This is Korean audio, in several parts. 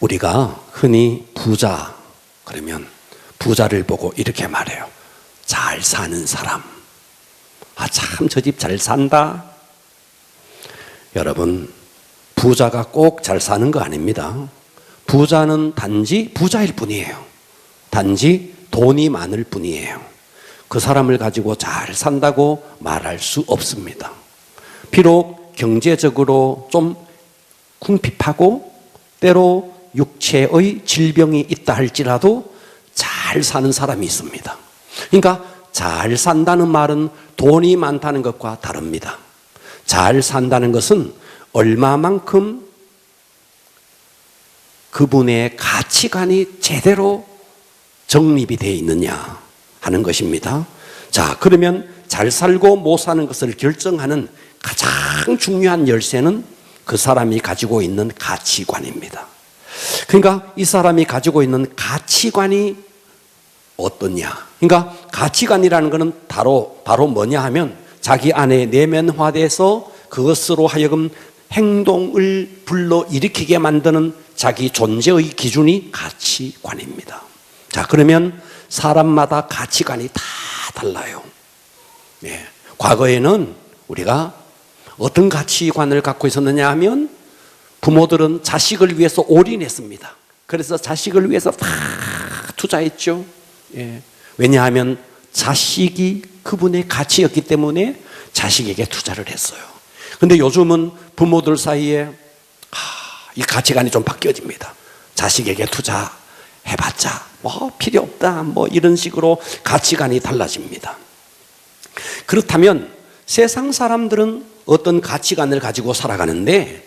우리가 흔히 부자 그러면 부자를 보고 이렇게 말해요. 잘 사는 사람. 참 저 집 잘 산다. 여러분, 부자가 꼭 잘 사는 거 아닙니다. 부자는 단지 부자일 뿐이에요. 단지 돈이 많을 뿐이에요. 그 사람을 가지고 잘 산다고 말할 수 없습니다. 비록 경제적으로 좀 궁핍하고 때로 육체의 질병이 있다 할지라도 잘 사는 사람이 있습니다. 그러니까 잘 산다는 말은 돈이 많다는 것과 다릅니다. 잘 산다는 것은 얼마만큼 그분의 가치관이 제대로 정립이 되어 있느냐 하는 것입니다. 자, 그러면 잘 살고 못 사는 것을 결정하는 가장 중요한 열쇠는 그 사람이 가지고 있는 가치관입니다. 그러니까 이 사람이 가지고 있는 가치관이 어떠냐. 그러니까 가치관이라는 것은 바로 뭐냐 하면 자기 안에 내면화돼서 그것으로 하여금 행동을 불러일으키게 만드는 자기 존재의 기준이 가치관입니다. 자, 그러면 사람마다 가치관이 다 달라요. 네. 과거에는 우리가 어떤 가치관을 갖고 있었느냐 하면 부모들은 자식을 위해서 올인했습니다. 그래서 자식을 위해서 다 투자했죠. 예. 왜냐하면 자식이 그분의 가치였기 때문에 자식에게 투자를 했어요. 근데 요즘은 부모들 사이에 이 가치관이 좀 바뀌어집니다. 자식에게 투자해봤자 뭐 필요 없다 뭐 이런 식으로 가치관이 달라집니다. 그렇다면 세상 사람들은 어떤 가치관을 가지고 살아가는데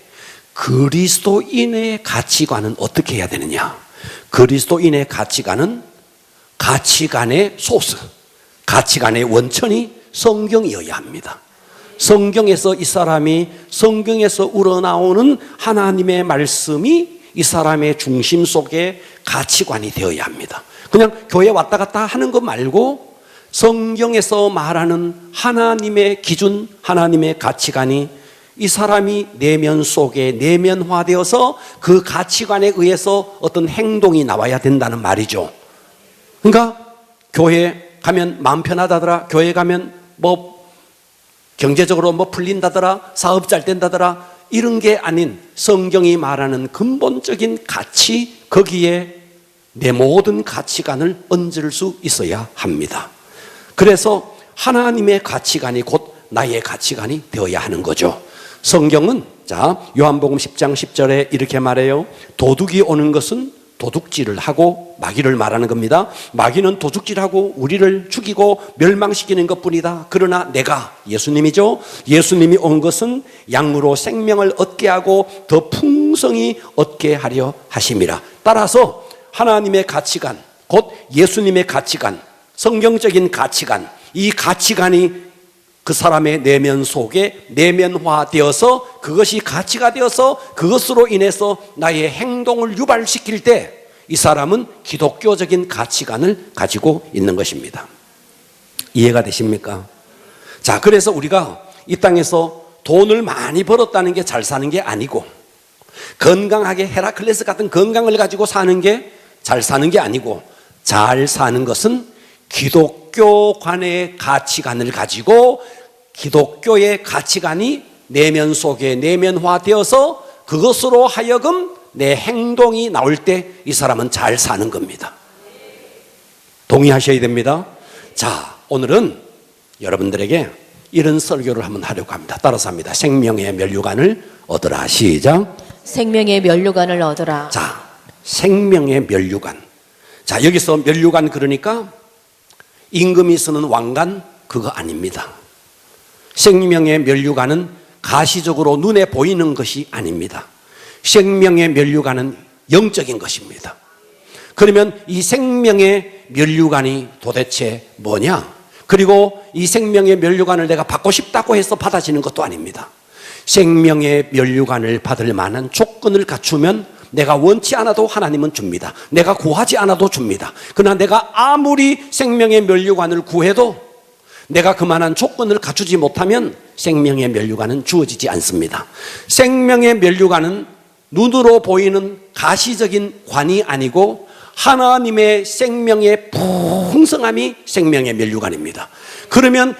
그리스도인의 가치관은 어떻게 해야 되느냐? 그리스도인의 가치관은 가치관의 소스, 가치관의 원천이 성경이어야 합니다. 성경에서 이 사람이 성경에서 우러나오는 하나님의 말씀이 이 사람의 중심 속에 가치관이 되어야 합니다. 그냥 교회 왔다 갔다 하는 것 말고 성경에서 말하는 하나님의 기준, 하나님의 가치관이 이 사람이 내면 속에 내면화되어서 그 가치관에 의해서 어떤 행동이 나와야 된다는 말이죠. 그러니까 교회 가면 마음 편하다더라, 교회 가면 뭐 경제적으로 뭐 풀린다더라, 사업 잘 된다더라, 이런 게 아닌 성경이 말하는 근본적인 가치, 거기에 내 모든 가치관을 얹을 수 있어야 합니다. 그래서 하나님의 가치관이 곧 나의 가치관이 되어야 하는 거죠. 성경은 자, 요한복음 10장 10절에 이렇게 말해요. 도둑이 오는 것은 도둑질을 하고 마귀를 말하는 겁니다. 마귀는 도둑질하고 우리를 죽이고 멸망시키는 것뿐이다. 그러나 내가, 예수님이죠, 예수님이 온 것은 양으로 생명을 얻게 하고 더 풍성히 얻게 하려 하심이라. 따라서 하나님의 가치관, 곧 예수님의 가치관, 성경적인 가치관, 이 가치관이 그 사람의 내면 속에 내면화되어서 그것이 가치가 되어서 그것으로 인해서 나의 행동을 유발시킬 때 이 사람은 기독교적인 가치관을 가지고 있는 것입니다. 이해가 되십니까? 자, 그래서 우리가 이 땅에서 돈을 많이 벌었다는 게 잘 사는 게 아니고, 건강하게 헤라클레스 같은 건강을 가지고 사는 게 잘 사는 게 아니고, 잘 사는 것은 기독교관의 가치관을 가지고 기독교의 가치관이 내면 속에 내면화되어서 그것으로 하여금 내 행동이 나올 때 이 사람은 잘 사는 겁니다. 동의하셔야 됩니다. 자, 오늘은 여러분들에게 이런 설교를 한번 하려고 합니다. 따라서 합니다. 생명의 면류관을 얻으라. 시작. 생명의 면류관을 얻으라. 자, 생명의 면류관. 자, 여기서 면류관 그러니까 임금이 쓰는 왕관 그거 아닙니다. 생명의 면류관은 가시적으로 눈에 보이는 것이 아닙니다. 생명의 면류관은 영적인 것입니다. 그러면 이 생명의 면류관이 도대체 뭐냐? 그리고 이 생명의 면류관을 내가 받고 싶다고 해서 받아지는 것도 아닙니다. 생명의 면류관을 받을 만한 조건을 갖추면 내가 원치 않아도 하나님은 줍니다. 내가 구하지 않아도 줍니다. 그러나 내가 아무리 생명의 면류관을 구해도 내가 그만한 조건을 갖추지 못하면 생명의 면류관은 주어지지 않습니다. 생명의 면류관은 눈으로 보이는 가시적인 관이 아니고 하나님의 생명의 풍성함이 생명의 면류관입니다. 그러면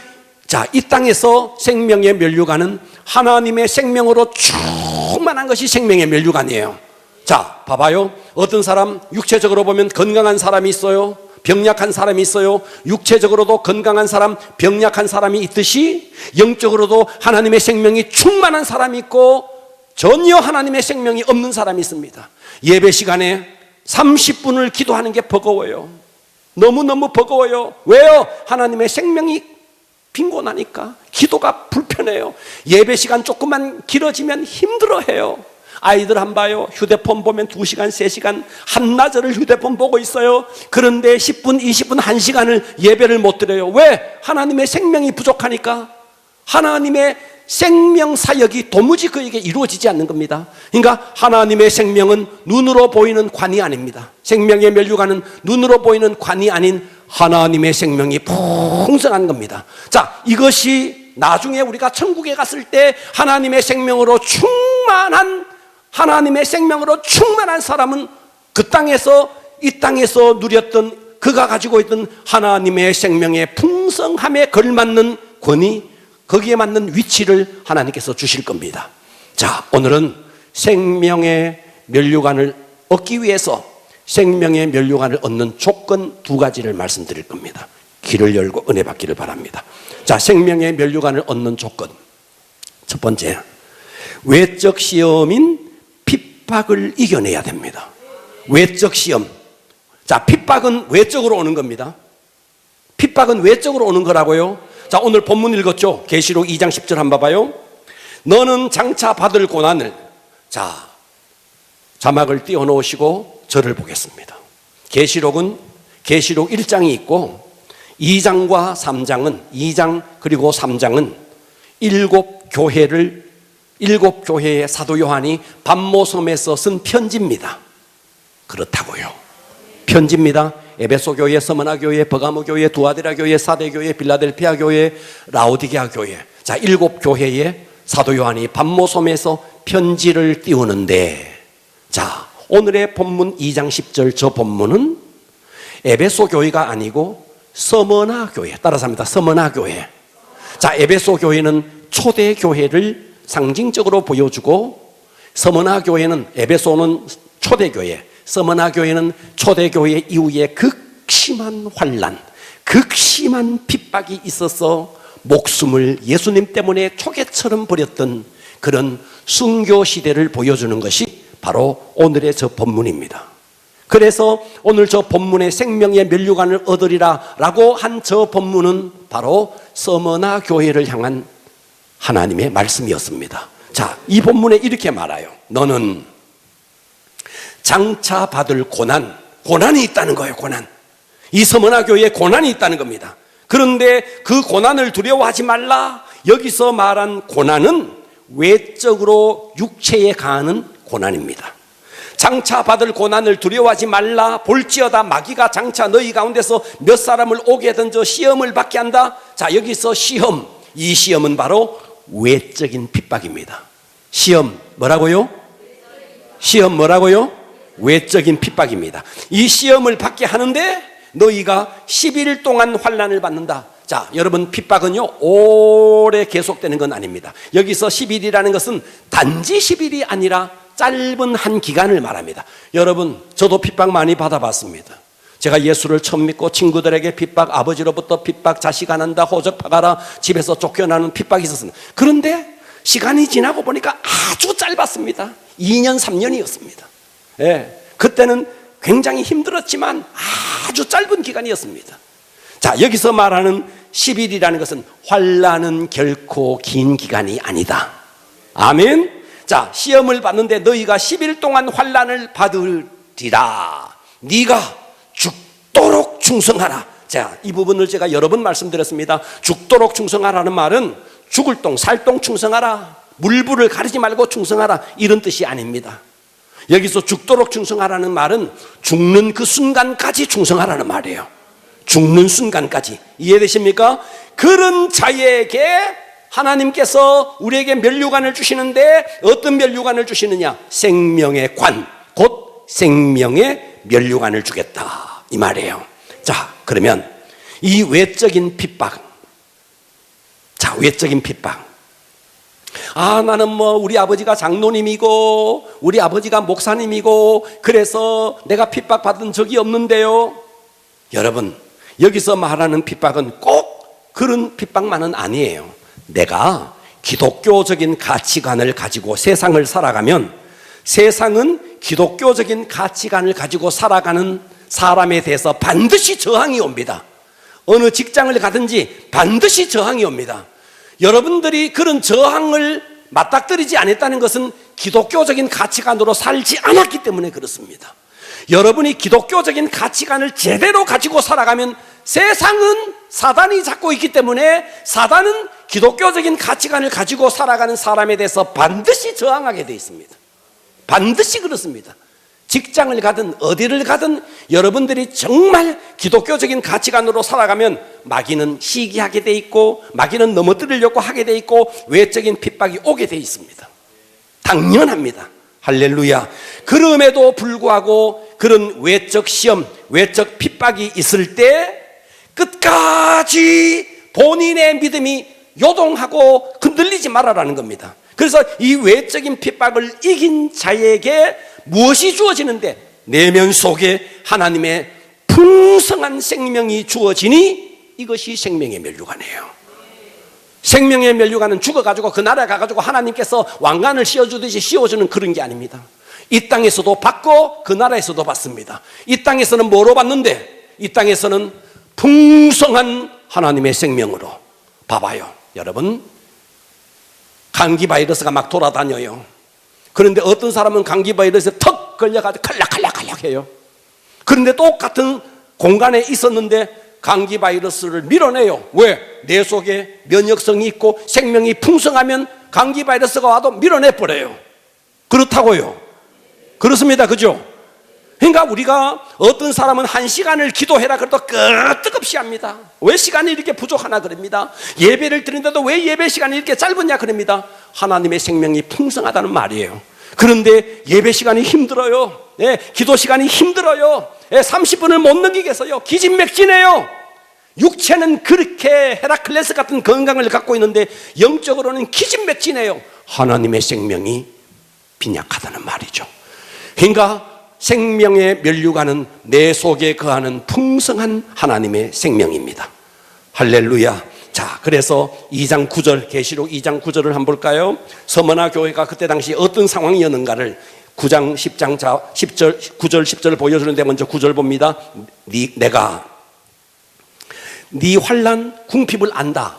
자, 이 땅에서 생명의 면류관은 하나님의 생명으로 충만한 것이 생명의 면류관이에요. 자, 봐봐요. 어떤 사람 육체적으로 보면 건강한 사람이 있어요. 병약한 사람이 있어요. 육체적으로도 건강한 사람, 병약한 사람이 있듯이 영적으로도 하나님의 생명이 충만한 사람이 있고 전혀 하나님의 생명이 없는 사람이 있습니다. 예배 시간에 30분을 기도하는 게 버거워요. 너무너무 버거워요. 왜요? 하나님의 생명이 빈곤하니까 기도가 불편해요. 예배 시간 조금만 길어지면 힘들어해요. 아이들 한 봐요. 휴대폰 보면 2시간, 3시간 한나절을 휴대폰 보고 있어요. 그런데 10분, 20분, 1시간을 예배를 못 드려요. 왜? 하나님의 생명이 부족하니까. 하나님의 생명 사역이 도무지 그에게 이루어지지 않는 겁니다. 그러니까 하나님의 생명은 눈으로 보이는 관이 아닙니다. 생명의 면류관은 눈으로 보이는 관이 아닌 하나님의 생명이 풍성한 겁니다. 자, 이것이 나중에 우리가 천국에 갔을 때 하나님의 생명으로 충만한 사람은 그 땅에서 이 땅에서 누렸던 그가 가지고 있던 하나님의 생명의 풍성함에 걸맞는 권위, 거기에 맞는 위치를 하나님께서 주실 겁니다. 자, 오늘은 생명의 면류관을 얻기 위해서 생명의 면류관을 얻는 조건 2가지를 말씀드릴 겁니다. 귀를 열고 은혜 받기를 바랍니다. 자, 생명의 면류관을 얻는 조건. 첫 번째, 외적 시험인 핍박을 이겨내야 됩니다. 외적 시험. 자, 핍박은 외적으로 오는 겁니다. 핍박은 외적으로 오는 거라고요. 자, 오늘 본문 읽었죠? 계시록 2장 10절 한번 봐봐요. 너는 장차 받을 고난을, 자, 자막을 띄워놓으시고 저를 보겠습니다. 계시록 1장이 있고 2장과 3장은 2장 그리고 3장은 7교회의 사도 요한이 patmos섬에서 쓴 편지입니다. 그렇다고요. 편지입니다. 에베소 교회, 스무나 교회, 버가모 교회, 두아디라 교회, 사대 교회, 빌라델피아 교회, 라오디게아 교회. 자, 7교회의 사도 요한이 patmos섬에서 편지를 띄우는데, 자, 오늘의 본문 2장 10절 저 본문은 에베소 교회가 아니고 스무나 교회. 따라서 합니다. 스무나 교회. 자, 에베소 교회는 초대 교회를 상징적으로 보여주고, 스무나 교회는, 에베소는 초대 교회, 스무나 교회는 초대 교회 이후에 극심한 환난, 극심한 핍박이 있어서 목숨을 예수님 때문에 초계처럼 버렸던 그런 순교 시대를 보여주는 것이 바로 오늘의 저 본문입니다. 그래서 오늘 저 본문의 생명의 면류관을 얻으리라 라고 한 저 본문은 바로 스무나 교회를 향한 하나님의 말씀이었습니다. 자, 이 본문에 이렇게 말해요. 너는 장차 받을 고난이 있다는 거예요. 고난. 이 스무나 교회에 고난이 있다는 겁니다. 그런데 그 고난을 두려워하지 말라. 여기서 말한 고난은 외적으로 육체에 가하는 고난입니다. 장차 받을 고난을 두려워하지 말라. 볼지어다 마귀가 장차 너희 가운데서 몇 사람을 오게 던져 시험을 받게 한다. 자, 여기서 시험, 이 시험은 바로 외적인 핍박입니다. 시험 뭐라고요? 시험 뭐라고요? 외적인 핍박입니다. 이 시험을 받게 하는데 너희가 10일 동안 환난을 받는다. 자, 여러분, 핍박은요 오래 계속되는 건 아닙니다. 여기서 10일이라는 것은 단지 10일이 아니라 짧은 한 기간을 말합니다. 여러분, 저도 핍박 많이 받아봤습니다. 제가 예수를 처음 믿고 친구들에게 핍박, 아버지로부터 핍박, 자식 안 한다, 호적파가라, 집에서 쫓겨나는 핍박이 있었습니다. 그런데 시간이 지나고 보니까 아주 짧았습니다. 2년, 3년이었습니다. 예, 그때는 굉장히 힘들었지만 아주 짧은 기간이었습니다. 자, 여기서 말하는 10일이라는 것은 환난은 결코 긴 기간이 아니다. 아멘. 자, 시험을 받는데 너희가 10일 동안 환난을 받으리라. 네가 죽도록 충성하라. 자, 이 부분을 제가 여러 번 말씀드렸습니다. 죽도록 충성하라는 말은 죽을 똥, 살 똥 충성하라, 물불을 가리지 말고 충성하라, 이런 뜻이 아닙니다. 여기서 죽도록 충성하라는 말은 죽는 그 순간까지 충성하라는 말이에요. 죽는 순간까지. 이해되십니까? 그런 자에게 하나님께서 우리에게 면류관을 주시는데 어떤 면류관을 주시느냐? 생명의 관, 곧 생명의 면류관을 주겠다 이 말이에요. 자, 그러면 이 외적인 핍박, 자, 외적인 핍박. 나는 우리 아버지가 장로님이고 우리 아버지가 목사님이고 그래서 내가 핍박받은 적이 없는데요. 여러분, 여기서 말하는 핍박은 꼭 그런 핍박만은 아니에요. 내가 기독교적인 가치관을 가지고 세상을 살아가면 세상은 기독교적인 가치관을 가지고 살아가는 사람에 대해서 반드시 저항이 옵니다. 어느 직장을 가든지 반드시 저항이 옵니다. 여러분들이 그런 저항을 맞닥뜨리지 않았다는 것은 기독교적인 가치관으로 살지 않았기 때문에 그렇습니다. 여러분이 기독교적인 가치관을 제대로 가지고 살아가면 세상은 사단이 잡고 있기 때문에 사단은 기독교적인 가치관을 가지고 살아가는 사람에 대해서 반드시 저항하게 되어 있습니다. 반드시 그렇습니다. 직장을 가든 어디를 가든 여러분들이 정말 기독교적인 가치관으로 살아가면 마귀는 시기하게 돼 있고 마귀는 넘어뜨리려고 하게 돼 있고 외적인 핍박이 오게 돼 있습니다. 당연합니다. 할렐루야. 그럼에도 불구하고 그런 외적 시험, 외적 핍박이 있을 때 끝까지 본인의 믿음이 요동하고 흔들리지 말아라는 겁니다. 그래서 이 외적인 핍박을 이긴 자에게 무엇이 주어지는데 내면 속에 하나님의 풍성한 생명이 주어지니 이것이 생명의 면류관이에요. 생명의 면류관은 죽어가지고 그 나라에 가가지고 하나님께서 왕관을 씌워주듯이 씌워주는 그런 게 아닙니다. 이 땅에서도 받고 그 나라에서도 받습니다. 이 땅에서는 뭐로 받는데? 이 땅에서는 풍성한 하나님의 생명으로. 봐봐요, 여러분, 감기 바이러스가 막 돌아다녀요. 그런데 어떤 사람은 감기 바이러스에 턱 걸려가지고 칼락칼락 해요. 그런데 똑같은 공간에 있었는데 감기 바이러스를 밀어내요. 왜? 내 속에 면역성이 있고 생명이 풍성하면 감기 바이러스가 와도 밀어내버려요. 그렇다고요. 그렇습니다. 그죠? 그러니까 우리가 어떤 사람은 1시간을 기도해라 그래도 끄떡없이 합니다. 왜 시간이 이렇게 부족하나 그럽니다. 예배를 드리는데도 왜 예배 시간이 이렇게 짧으냐 그럽니다. 하나님의 생명이 풍성하다는 말이에요. 그런데 예배 시간이 힘들어요. 기도 시간이 힘들어요. 30분을 못 넘기겠어요. 기진맥진해요. 육체는 그렇게 헤라클레스 같은 건강을 갖고 있는데 영적으로는 기진맥진해요. 하나님의 생명이 빈약하다는 말이죠. 그러니까 생명의 면류관은 내 속에 거하는 풍성한 하나님의 생명입니다. 할렐루야. 자, 그래서 2장 9절, 계시록 2장 9절을 한번 볼까요? 서머나 교회가 그때 당시 어떤 상황이었는가를 9장 10장 10절 9절 10절을 보여주는데 먼저 9절 봅니다. 내가 네 환난 궁핍을 안다.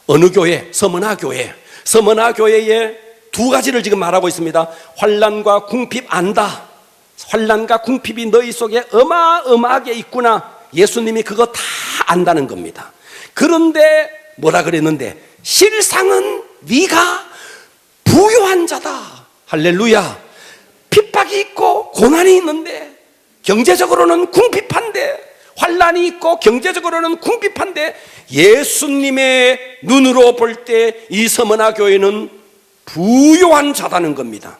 어느 교회? 서머나 교회. 서머나 교회에 두 가지를 지금 말하고 있습니다. 환난과 궁핍 안다. 환난과 궁핍이 너희 속에 어마어마하게 있구나. 예수님이 그거 다 안다는 겁니다. 그런데 뭐라 그랬는데 실상은 네가 부유한 자다. 할렐루야. 핍박이 있고 고난이 있는데 경제적으로는 궁핍한데 환난이 있고 경제적으로는 궁핍한데 예수님의 눈으로 볼 때 이 서머나 교회는 부유한 자다는 겁니다.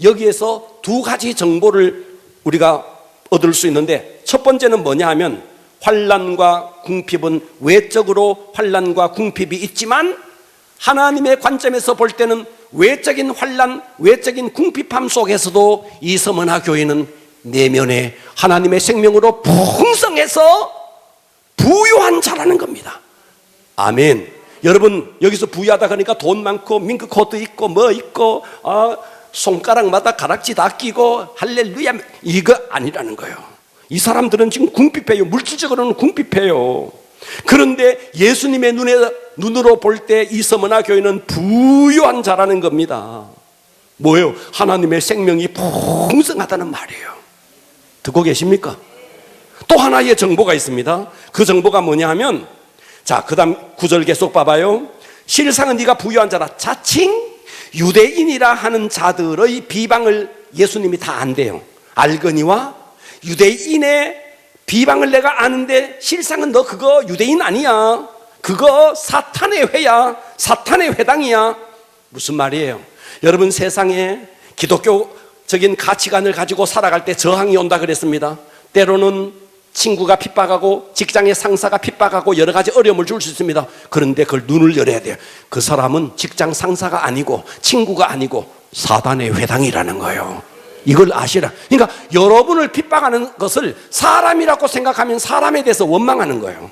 여기에서 두 가지 정보를 우리가 얻을 수 있는데 첫 번째는 뭐냐 하면 환난과 궁핍은 외적으로 환난과 궁핍이 있지만 하나님의 관점에서 볼 때는 외적인 환난, 외적인 궁핍함 속에서도 이 서머나 교회는 내면에 하나님의 생명으로 풍성해서 부유한 자라는 겁니다. 아멘. 여러분, 여기서 부유하다 그러니까 돈 많고 밍크코트 있고 뭐 있고 손가락마다 가락지 다 끼고 할렐루야 이거 아니라는 거예요. 이 사람들은 지금 궁핍해요. 물질적으로는 궁핍해요. 그런데 예수님의 눈으로 볼 때 이 서머나 교회는 부유한 자라는 겁니다. 뭐예요? 하나님의 생명이 풍성하다는 말이에요. 듣고 계십니까? 또 하나의 정보가 있습니다. 그 정보가 뭐냐 하면 자, 그 다음 9절 계속 봐봐요. 실상은 네가 부유한 자라. 자칭 유대인이라 하는 자들의 비방을 예수님이 다 안대요. 알거니와 유대인의 비방을 내가 아는데 실상은 너 그거 유대인 아니야. 그거 사탄의 회야, 사탄의 회당이야. 무슨 말이에요? 여러분, 세상에 기독교적인 가치관을 가지고 살아갈 때 저항이 온다 그랬습니다. 때로는 친구가 핍박하고 직장의 상사가 핍박하고 여러 가지 어려움을 줄 수 있습니다. 그런데 그걸 눈을 열어야 돼요. 그 사람은 직장 상사가 아니고 친구가 아니고 사단의 회당이라는 거예요. 이걸 아시라. 그러니까 여러분을 핍박하는 것을 사람이라고 생각하면 사람에 대해서 원망하는 거예요.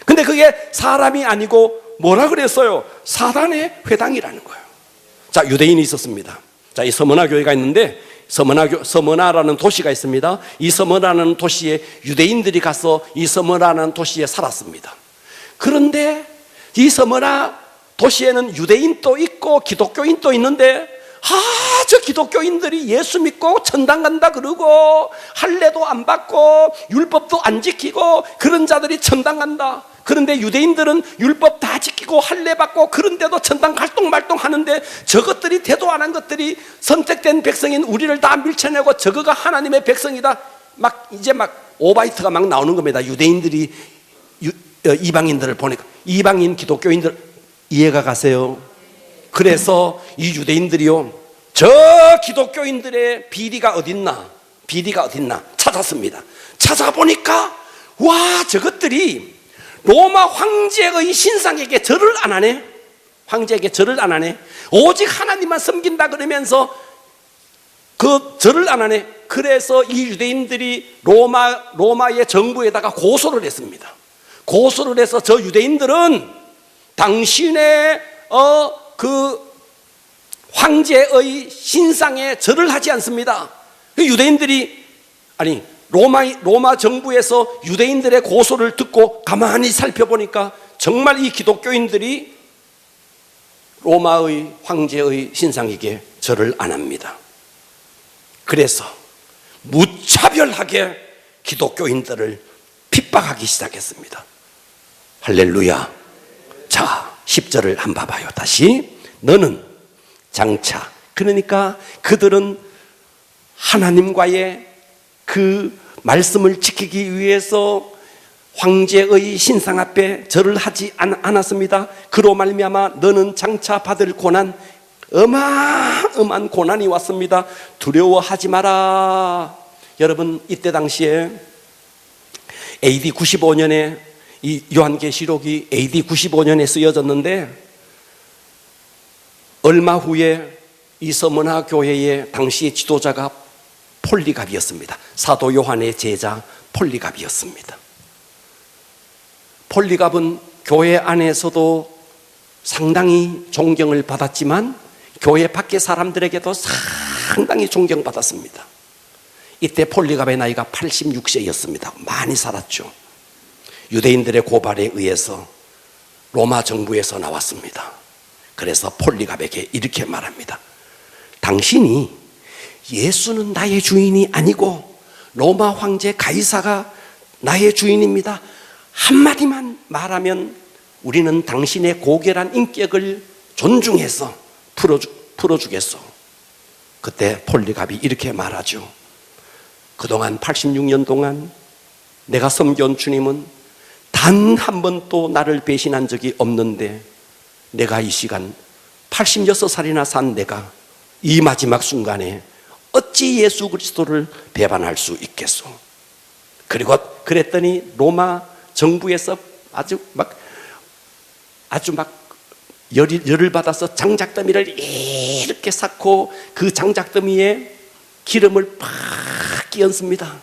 근데 그게 사람이 아니고 뭐라 그랬어요? 사단의 회당이라는 거예요. 자, 유대인이 있었습니다. 자, 이 서머나 교회가 있는데 서머나라는 도시가 있습니다. 이 서머나라는 도시에 유대인들이 가서 이 서머나라는 도시에 살았습니다. 그런데 이 서머나 도시에는 유대인도 있고 기독교인도 있는데 저 기독교인들이 예수 믿고 천당 간다 그러고 할례도 안 받고 율법도 안 지키고 그런 자들이 천당 간다. 그런데 유대인들은 율법 다 지키고 할례 받고 그런데도 천당 갈동말동 하는데 저것들이 대도 안 한 것들이 선택된 백성인 우리를 다 밀쳐내고 저거가 하나님의 백성이다. 이제 오바이트가 막 나오는 겁니다. 유대인들이 이방인들을 보니까 이방인 기독교인들 이해가 가세요? 그래서 이 유대인들이요, 저 기독교인들의 비리가 어딨나 찾았습니다. 찾아보니까 와, 저것들이 로마 황제의 신상에게 절을 안 하네. 황제에게 절을 안 하네. 오직 하나님만 섬긴다 그러면서 그 절을 안 하네. 그래서 이 유대인들이 로마의 정부에다가 고소를 했습니다. 고소를 해서 저 유대인들은 당신의 그 황제의 신상에 절을 하지 않습니다. 유대인들이 로마 정부에서 유대인들의 고소를 듣고 가만히 살펴보니까 정말 이 기독교인들이 로마의 황제의 신상에게 절을 안 합니다. 그래서 무차별하게 기독교인들을 핍박하기 시작했습니다. 할렐루야. 자, 10절을 한번 봐봐요. 다시. 너는 장차, 그러니까 그들은 하나님과의 그 말씀을 지키기 위해서 황제의 신상 앞에 절을 하지 않았습니다. 그로 말미암아 너는 장차 받을 고난, 어마어마한 고난이 왔습니다. 두려워하지 마라. 여러분, 이때 당시에 AD 95년에 이 요한계시록이 AD 95년에 쓰여졌는데 얼마 후에 이 서머나 교회의 당시의 지도자가 폴리갑이었습니다. 사도 요한의 제자 폴리갑이었습니다. 폴리갑은 교회 안에서도 상당히 존경을 받았지만 교회 밖의 사람들에게도 상당히 존경받았습니다. 이때 폴리갑의 나이가 86세였습니다. 많이 살았죠. 유대인들의 고발에 의해서 로마 정부에서 나왔습니다. 그래서 폴리갑에게 이렇게 말합니다. 당신이 예수는 나의 주인이 아니고 로마 황제 가이사가 나의 주인입니다. 한마디만 말하면 우리는 당신의 고결한 인격을 존중해서 풀어주겠소. 그때 폴리갑이 이렇게 말하죠. 그동안 86년 동안 내가 섬겨온 주님은 단 한 번도 나를 배신한 적이 없는데 내가 이 시간 86살이나 산 내가 이 마지막 순간에 어찌 예수 그리스도를 배반할 수 있겠소. 그리고 그랬더니 로마 정부에서 아주 막 열을 받아서 장작더미를 이렇게 쌓고 그 장작더미에 기름을 팍 끼얹습니다.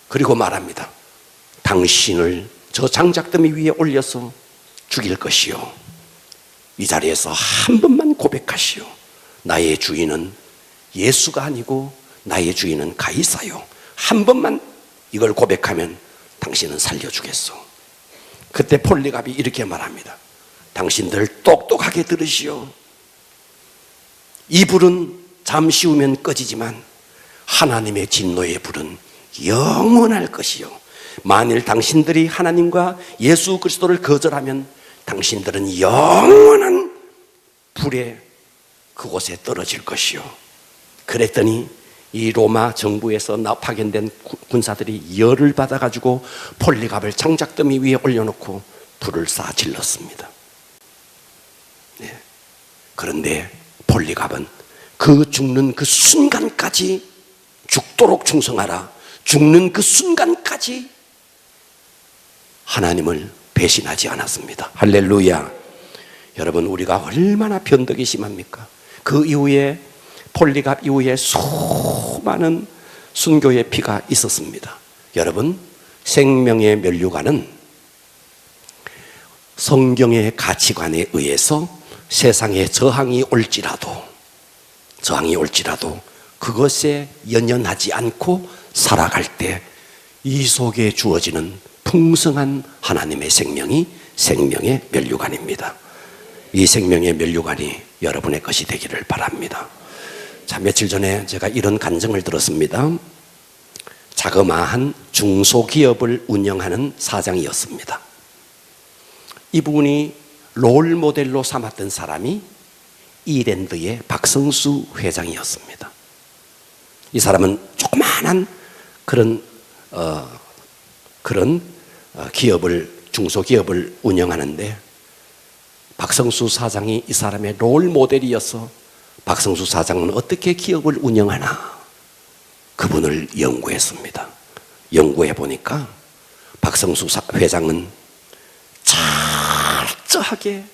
그리고 말합니다. 당신을 저 장작더미 위에 올려서 죽일 것이요. 이 자리에서 한 번만 고백하시오. 나의 주인은 예수가 아니고 나의 주인은 가이사요. 한 번만 이걸 고백하면 당신은 살려주겠소. 그때 폴리갑이 이렇게 말합니다. 당신들 똑똑하게 들으시오. 이 불은 잠시 후면 꺼지지만 하나님의 진노의 불은 영원할 것이요. 만일 당신들이 하나님과 예수 그리스도를 거절하면 당신들은 영원한 불에 그곳에 떨어질 것이요. 그랬더니 이 로마 정부에서 파견된 군사들이 열을 받아가지고 폴리갑을 장작더미 위에 올려놓고 불을 쏴 질렀습니다. 네. 그런데 폴리갑은 그 죽는 그 순간까지 죽도록 충성하라, 죽는 그 순간까지 하나님을 배신하지 않았습니다. 할렐루야. 여러분, 우리가 얼마나 변덕이 심합니까? 그 이후에 폴리갑 이후에 수많은 순교의 피가 있었습니다. 여러분, 생명의 면류관은 성경의 가치관에 의해서 세상에 저항이 올지라도 그것에 연연하지 않고 살아갈 때 이 속에 주어지는 풍성한 하나님의 생명이 생명의 면류관입니다. 이 생명의 면류관이 여러분의 것이 되기를 바랍니다. 자, 며칠 전에 제가 이런 간증을 들었습니다. 자그마한 중소기업을 운영하는 사장이었습니다. 이분이 롤 모델로 삼았던 사람이 이랜드의 박성수 회장이었습니다. 이 사람은 조그마한 그런 중소기업을 운영하는데 박성수 사장이 이 사람의 롤 모델이어서 박성수 사장은 어떻게 기업을 운영하나 그분을 연구했습니다. 연구해 보니까 박성수 회장은 철저하게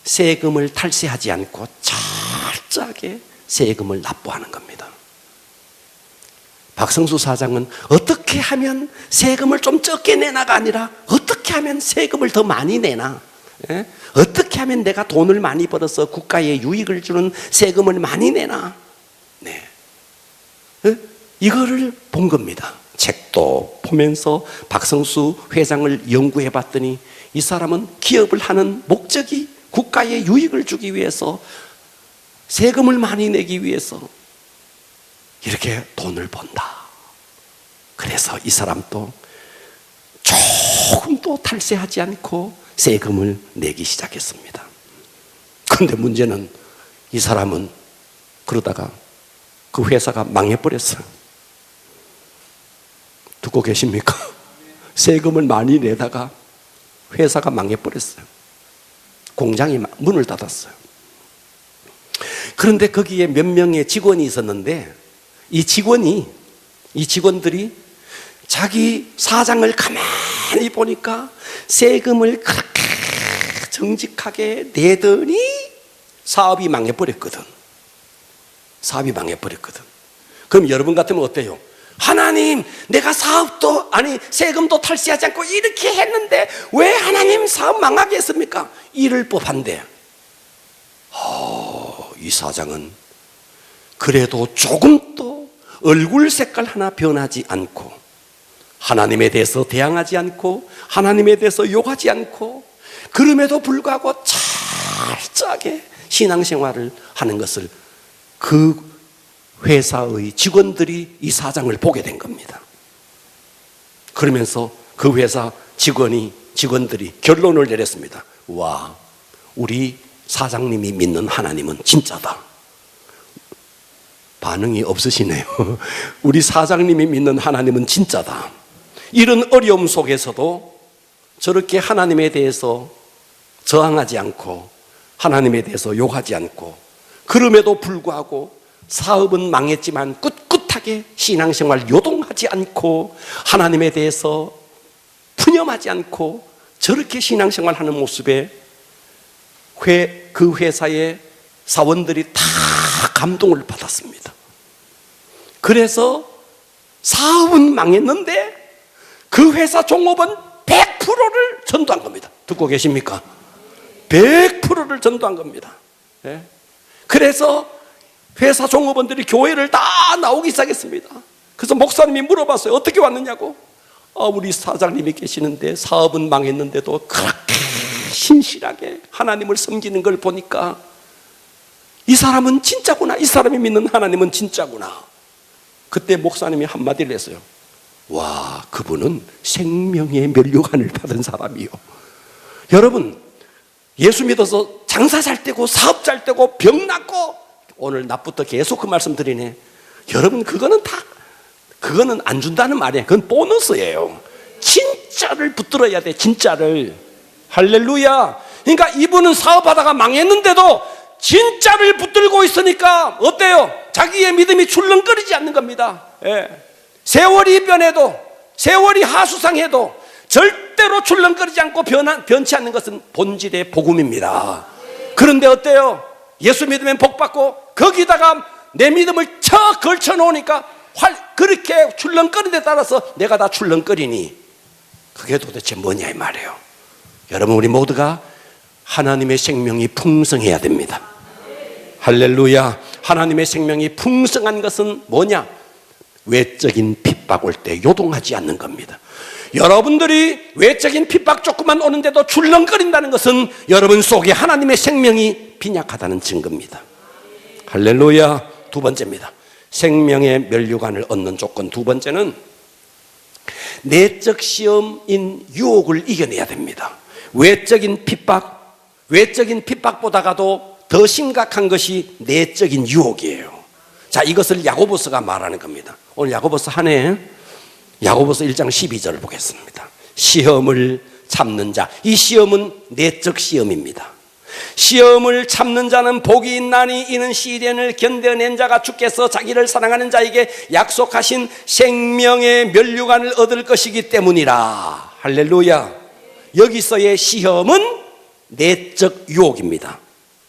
세금을 탈세하지 않고 철저하게 세금을 납부하는 겁니다. 박성수 사장은 어떻게 하면 세금을 좀 적게 내나가 아니라 어떻게 하면 세금을 더 많이 내나, 어떻게 하면 내가 돈을 많이 벌어서 국가에 유익을 주는 세금을 많이 내나, 이거를 본 겁니다. 책도 보면서 박성수 회장을 연구해 봤더니 이 사람은 기업을 하는 목적이 국가에 유익을 주기 위해서, 세금을 많이 내기 위해서 이렇게 돈을 번다. 그래서 이 사람도 조금도 탈세하지 않고 세금을 내기 시작했습니다. 그런데 문제는 이 사람은 그러다가 그 회사가 망해버렸어요. 듣고 계십니까? 세금을 많이 내다가 회사가 망해버렸어요. 공장이 문을 닫았어요. 그런데 거기에 몇 명의 직원이 있었는데 이 직원들이 자기 사장을 가만히 보니까 세금을 그렇게 정직하게 내더니 사업이 망해버렸거든. 그럼 여러분 같으면 어때요? 하나님, 내가 세금도 탈세하지 않고 이렇게 했는데 왜 하나님 사업 망하게 했습니까? 이럴 법한데, 이 사장은 그래도 조금도 얼굴 색깔 하나 변하지 않고, 하나님에 대해서 대항하지 않고, 하나님에 대해서 욕하지 않고, 그럼에도 불구하고 철저하게 신앙생활을 하는 것을 그 회사의 직원들이 이 사장을 보게 된 겁니다. 그러면서 그 회사 직원들이 결론을 내렸습니다. 와, 우리 사장님이 믿는 하나님은 진짜다. 반응이 없으시네요. 우리 사장님이 믿는 하나님은 진짜다. 이런 어려움 속에서도 저렇게 하나님에 대해서 저항하지 않고, 하나님에 대해서 욕하지 않고, 그럼에도 불구하고 사업은 망했지만 꿋꿋하게 신앙생활 요동하지 않고, 하나님에 대해서 푸념하지 않고 저렇게 신앙생활하는 모습에 그 회사의 사원들이 다 감동을 받았습니다. 그래서 사업은 망했는데 그 회사 종업원 100%를 전도한 겁니다. 듣고 계십니까? 100%를 전도한 겁니다. 그래서 회사 종업원들이 교회를 다 나오기 시작했습니다. 그래서 목사님이 물어봤어요. 어떻게 왔느냐고. 우리 사장님이 계시는데 사업은 망했는데도 그렇게 신실하게 하나님을 섬기는 걸 보니까 이 사람은 진짜구나. 이 사람이 믿는 하나님은 진짜구나. 그때 목사님이 한마디를 했어요. 와, 그분은 생명의 면류관을 받은 사람이요. 여러분, 예수 믿어서 장사 잘 되고 사업 잘 되고 병 낫고, 오늘 낮부터 계속 그 말씀 드리네. 여러분, 그거는 안 준다는 말이에요. 그건 보너스예요. 진짜를 붙들어야 돼, 진짜를. 할렐루야. 그러니까 이분은 사업하다가 망했는데도 진짜를 붙들고 있으니까 어때요? 자기의 믿음이 출렁거리지 않는 겁니다. 예. 세월이 변해도, 세월이 하수상해도 절대로 출렁거리지 않고 변치 않는 것은 본질의 복음입니다. 그런데 어때요? 예수 믿으면 복받고 거기다가 내 믿음을 쳐 걸쳐 놓으니까 그렇게 출렁거리는 데 따라서 내가 다 출렁거리니 그게 도대체 뭐냐 이 말이에요. 여러분, 우리 모두가 하나님의 생명이 풍성해야 됩니다. 할렐루야. 하나님의 생명이 풍성한 것은 뭐냐? 외적인 핍박 올 때 요동하지 않는 겁니다. 여러분들이 외적인 핍박 조금만 오는데도 출렁거린다는 것은 여러분 속에 하나님의 생명이 빈약하다는 증거입니다. 할렐루야. 두 번째입니다. 생명의 면류관을 얻는 조건 두 번째는 내적 시험인 유혹을 이겨내야 됩니다. 외적인 핍박보다가도 더 심각한 것이 내적인 유혹이에요. 자, 이것을 야고보서가 말하는 겁니다. 오늘 야고보서 한 해 야고보서 1장 12절을 보겠습니다. 시험을 참는 자, 이 시험은 내적 시험입니다. 시험을 참는 자는 복이 있나니 이는 시련을 견뎌낸 자가 주께서 자기를 사랑하는 자에게 약속하신 생명의 면류관을 얻을 것이기 때문이라. 할렐루야. 여기서의 시험은 내적 유혹입니다.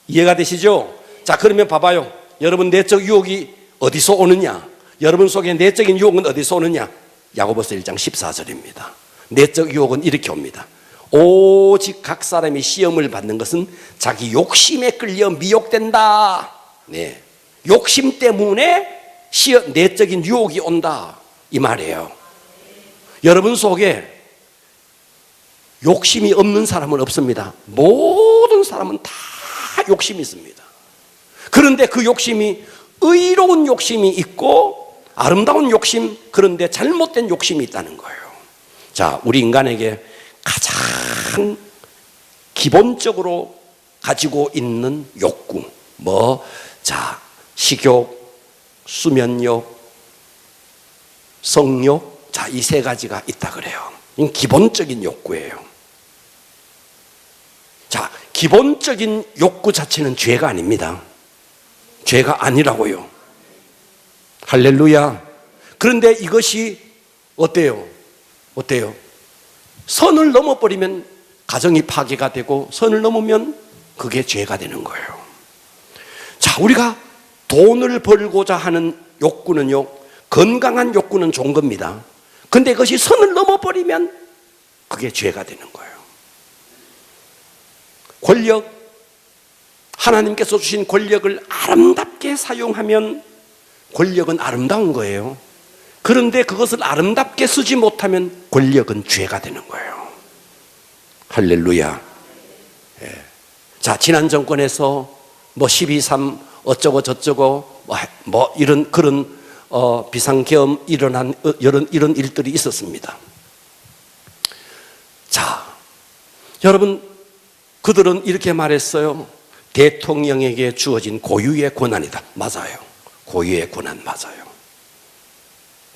이해가 되시죠? 자, 그러면 봐봐요. 여러분, 내적 유혹이 어디서 오느냐? 여러분 속에 내적인 유혹은 어디서 오느냐? 야고보서 1장 14절입니다. 내적 유혹은 이렇게 옵니다. 오직 각 사람이 시험을 받는 것은 자기 욕심에 끌려 미혹된다. 네, 욕심 때문에 내적인 유혹이 온다 이 말이에요. 여러분 속에 욕심이 없는 사람은 없습니다. 모든 사람은 다 욕심이 있습니다. 그런데 그 욕심이 의로운 욕심이 있고 아름다운 욕심, 그런데 잘못된 욕심이 있다는 거예요. 자, 우리 인간에게 가장 기본적으로 가지고 있는 욕구, 식욕, 수면욕, 성욕, 자, 이 세 가지가 있다 그래요. 이건 기본적인 욕구예요. 자, 기본적인 욕구 자체는 죄가 아닙니다. 죄가 아니라고요. 할렐루야. 그런데 이것이 어때요? 선을 넘어버리면 가정이 파괴가 되고 선을 넘으면 그게 죄가 되는 거예요. 자, 우리가 돈을 벌고자 하는 욕구는요, 건강한 욕구는 좋은 겁니다. 근데 그것이 선을 넘어버리면 그게 죄가 되는 거예요. 권력, 하나님께서 주신 권력을 아름답게 사용하면 권력은 아름다운 거예요. 그런데 그것을 아름답게 쓰지 못하면 권력은 죄가 되는 거예요. 할렐루야. 예. 자, 지난 정권에서 12.3 어쩌고 저쩌고 이런 그런 비상계엄 일어난 이런 일들이 있었습니다. 자, 여러분, 그들은 이렇게 말했어요. 대통령에게 주어진 고유의 권한이다. 맞아요. 고유의 권한 맞아요.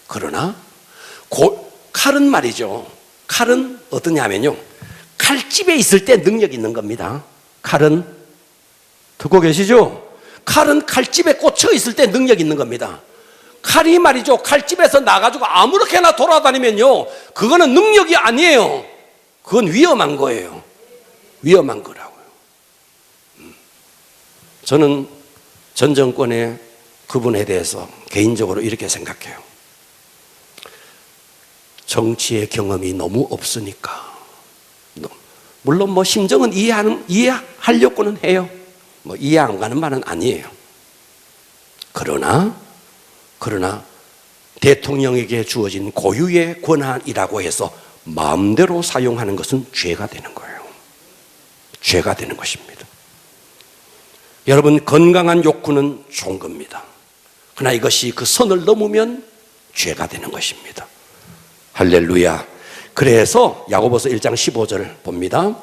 그러나 칼은 말이죠. 칼은 어떠냐면요, 칼집에 있을 때 능력이 있는 겁니다. 칼은, 듣고 계시죠? 칼은 칼집에 꽂혀 있을 때 능력이 있는 겁니다. 칼이 말이죠, 칼집에서 나가지고 아무렇게나 돌아다니면요, 그거는 능력이 아니에요. 그건 위험한 거예요. 위험한 거라고요. 저는 전 정권의 그분에 대해서 개인적으로 이렇게 생각해요. 정치의 경험이 너무 없으니까, 물론 심정은 이해하려고는 해요. 이해 안 가는 말은 아니에요. 그러나 대통령에게 주어진 고유의 권한이라고 해서 마음대로 사용하는 것은 죄가 되는 거예요. 죄가 되는 것입니다. 여러분, 건강한 욕구는 좋은 겁니다. 그러나 이것이 그 선을 넘으면 죄가 되는 것입니다. 할렐루야. 그래서 야고보서 1장 15절을 봅니다.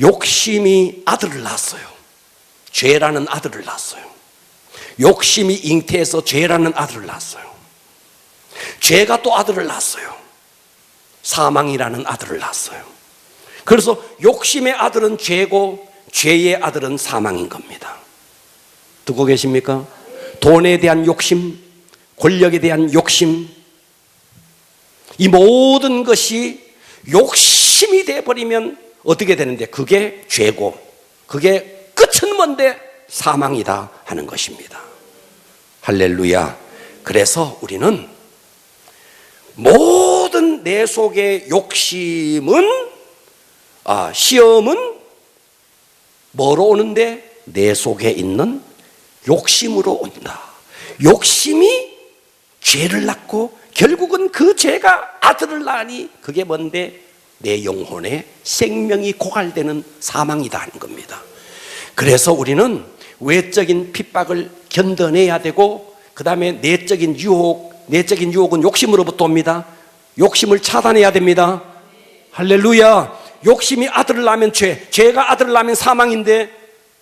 욕심이 아들을 낳았어요. 죄라는 아들을 낳았어요. 욕심이 잉태해서 죄라는 아들을 낳았어요. 죄가 또 아들을 낳았어요. 사망이라는 아들을 낳았어요. 그래서 욕심의 아들은 죄고 죄의 아들은 사망인 겁니다. 듣고 계십니까? 돈에 대한 욕심, 권력에 대한 욕심, 이 모든 것이 욕심이 되어버리면 어떻게 되는데 그게 죄고 그게 끝은 뭔데 사망이다 하는 것입니다. 할렐루야. 그래서 우리는 모든 내 속의 욕심은 시험은 뭐로 오는데 내 속에 있는 욕심으로 온다. 욕심이 죄를 낳고 결국은 그 죄가 아들을 낳으니 그게 뭔데 내 영혼의 생명이 고갈되는 사망이다 하는 겁니다. 그래서 우리는 외적인 핍박을 견뎌내야 되고 그 다음에 내적인 유혹은 욕심으로부터 옵니다. 욕심을 차단해야 됩니다. 할렐루야. 욕심이 아들을 낳으면 죄가 아들을 낳으면 사망인데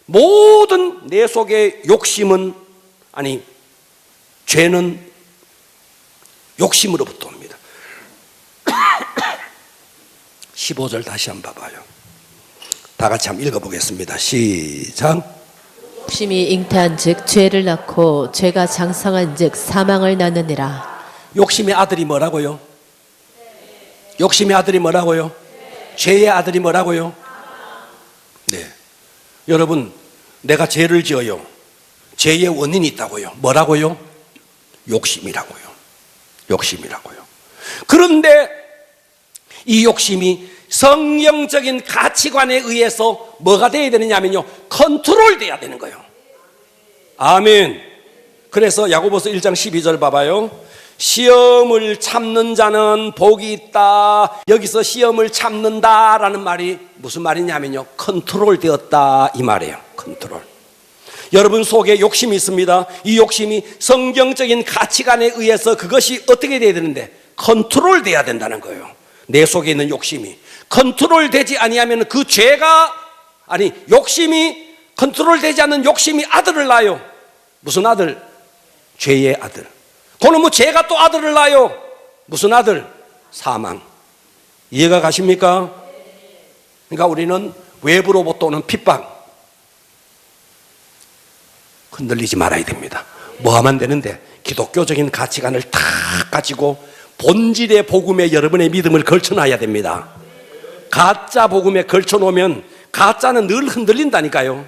모든 내 속의 욕심은 죄는 욕심으로부터 옵니다. 15절 다시 한번 봐봐요. 다 같이 한번 읽어보겠습니다. 시작. 욕심이 잉태한 즉 죄를 낳고 죄가 장성한 즉 사망을 낳느니라. 욕심의 아들이 뭐라고요? 욕심의 아들이 뭐라고요? 죄의 아들이 뭐라고요? 네. 여러분, 내가 죄를 지어요. 죄의 원인이 있다고요. 뭐라고요? 욕심이라고요. 욕심이라고요. 그런데 이 욕심이 성경적인 가치관에 의해서 뭐가 되어야 되느냐면요, 컨트롤 돼야 되는 거예요. 아멘. 그래서 야고보서 1장 12절 봐봐요. 시험을 참는 자는 복이 있다. 여기서 시험을 참는다라는 말이 무슨 말이냐면요, 컨트롤 되었다 이 말이에요. 컨트롤. 여러분 속에 욕심이 있습니다. 이 욕심이 성경적인 가치관에 의해서 그것이 어떻게 돼야 되는데 컨트롤 돼야 된다는 거예요. 내 속에 있는 욕심이 컨트롤 되지 아니하면 그 죄가 욕심이 컨트롤 되지 않는 욕심이 아들을 낳아요. 무슨 아들? 죄의 아들. 그놈의 죄가 또 아들을 낳아요. 무슨 아들? 사망. 이해가 가십니까? 그러니까 우리는 외부로부터 오는 핍박 흔들리지 말아야 됩니다. 뭐 하면 되는데 기독교적인 가치관을 다 가지고 본질의 복음에 여러분의 믿음을 걸쳐놔야 됩니다. 가짜 복음에 걸쳐놓으면 가짜는 늘 흔들린다니까요.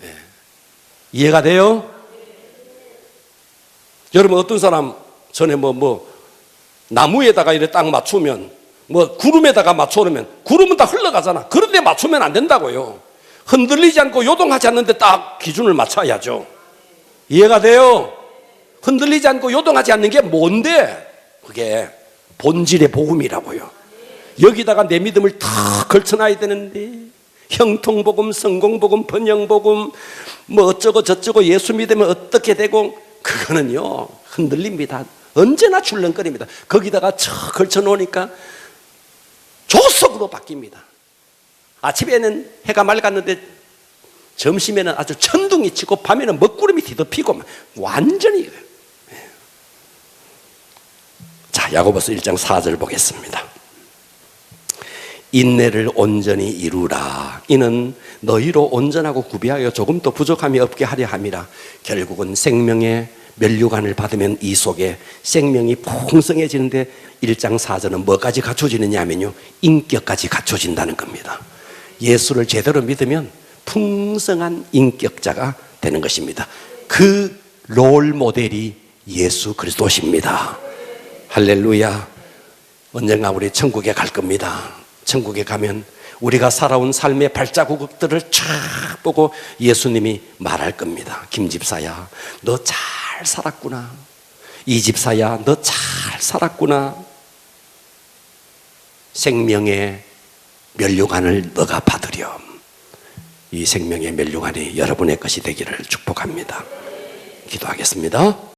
네. 이해가 돼요? 여러분 어떤 사람 전에 나무에다가 이렇게 딱 맞추면 구름에다가 맞춰놓으면 구름은 다 흘러가잖아. 그런데 맞추면 안 된다고요. 흔들리지 않고 요동하지 않는데 딱 기준을 맞춰야죠. 이해가 돼요? 흔들리지 않고 요동하지 않는 게 뭔데? 그게 본질의 복음이라고요. 여기다가 내 믿음을 다 걸쳐놔야 되는데 형통복음, 성공복음, 번영복음 어쩌고 저쩌고 예수 믿으면 어떻게 되고 그거는요 흔들립니다. 언제나 출렁거립니다. 거기다가 척 걸쳐놓으니까 조석으로 바뀝니다. 아침에는 해가 맑았는데 점심에는 아주 천둥이 치고 밤에는 먹구름이 뒤덮이고 완전히. 자, 야고보서 1장 4절 보겠습니다. 인내를 온전히 이루라. 이는 너희로 온전하고 구비하여 조금 더 부족함이 없게 하려 함이라. 결국은 생명의 면류관을 받으면 이 속에 생명이 풍성해지는데 1장 4절은 뭐까지 갖춰지느냐 하면요, 인격까지 갖춰진다는 겁니다. 예수를 제대로 믿으면 풍성한 인격자가 되는 것입니다. 그 롤 모델이 예수 그리스도십니다. 할렐루야. 언젠가 우리 천국에 갈 겁니다. 천국에 가면 우리가 살아온 삶의 발자국들을 쫙 보고 예수님이 말할 겁니다. 김 집사야, 너 잘 살았구나. 이 집사야, 너 잘 살았구나. 생명의 면류관을 너가 받으렴. 이 생명의 면류관이 여러분의 것이 되기를 축복합니다. 기도하겠습니다.